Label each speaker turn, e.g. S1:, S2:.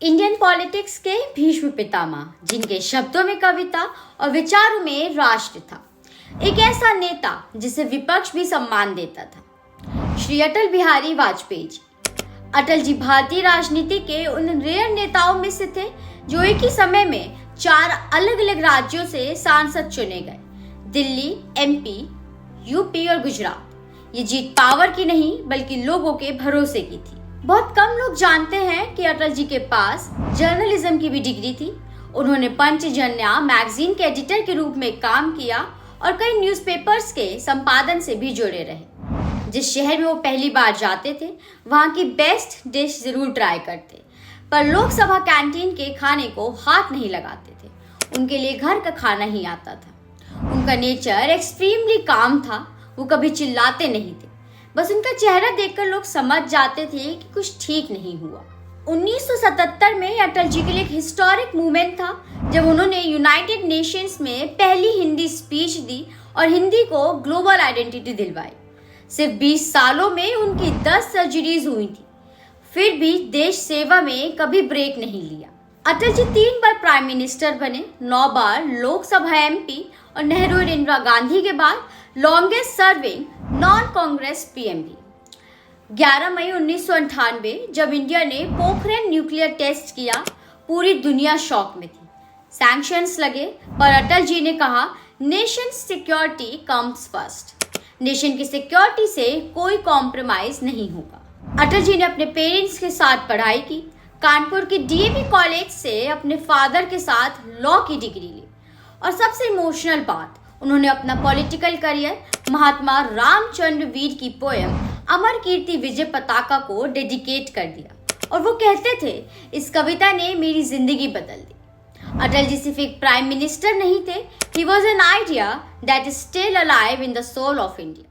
S1: Indian politics के भीष्म पितामह, जिनके शब्दों में कविता और विचारों में राष्ट्र था। एक ऐसा नेता जिसे विपक्ष भी सम्मान देता था, श्री अटल बिहारी वाजपेयी जी। अटल जी भारतीय राजनीति के उन रेयर नेताओं में से थे जो एक ही समय में 4 अलग अलग राज्यों से सांसद चुने गए। दिल्ली, एमपी, यूपी और गुजरात। ये जीत पावर की नहीं बल्कि लोगों के भरोसे की थी। बहुत कम लोग जानते हैं कि अटल जी के पास जर्नलिज्म की भी डिग्री थी। उन्होंने पंचजन्या मैगजीन के एडिटर के रूप में काम किया और कई न्यूज़पेपर्स के संपादन से भी जुड़े रहे। जिस शहर में वो पहली बार जाते थे, वहाँ की बेस्ट डिश जरूर ट्राई करते, पर लोकसभा कैंटीन के खाने को हाथ नहीं लगाते थे। उनके लिए घर का खाना ही आता था। उनका नेचर एक्सट्रीमली काम था। वो कभी चिल्लाते नहीं थे, बस उनका चेहरा देखकर लोग समझ जाते थे कि कुछ ठीक नहीं हुआ। 1977 में अटल जी के लिए एक हिस्टोरिक मूवमेंट था जब उन्होंने यूनाइटेड नेशंस में पहली हिंदी स्पीच दी और हिंदी को ग्लोबल आइडेंटिटी दिलवाई। सिर्फ 20 सालों में उनकी 10 सर्जरीज हुई थी, फिर भी देश सेवा में कभी ब्रेक नहीं लिया। अटल जी 3 बार प्राइम मिनिस्टर बने, 9 बार लोकसभा एमपी और नेहरू और इंदिरा गांधी के बाद longest serving non Congress PM भी। 11 मई 1998 जब इंडिया ने पोखरण न्यूक्लियर टेस्ट किया, पूरी दुनिया शॉक में थी। सैंक्शंस लगे, पर अटल जी ने कहा nation security comes first. Nation की सिक्योरिटी से कोई कॉम्प्रोमाइज नहीं होगा। अटल जी ने अपने पेरेंट्स के साथ पढ़ाई की, कानपुर के डीएवी कॉलेज से अपने फादर के साथ लॉ की डिग्री ली और सबसे इमोशनल बात, उन्होंने अपना पॉलिटिकल करियर महात्मा रामचंद्र वीर की पोएम अमर कीर्ति विजय पताका को डेडिकेट कर दिया और वो कहते थे, इस कविता ने मेरी जिंदगी बदल दी। अटल जी सिर्फ एक प्राइम मिनिस्टर नहीं थे, he was an idea that is still alive in the soul of India.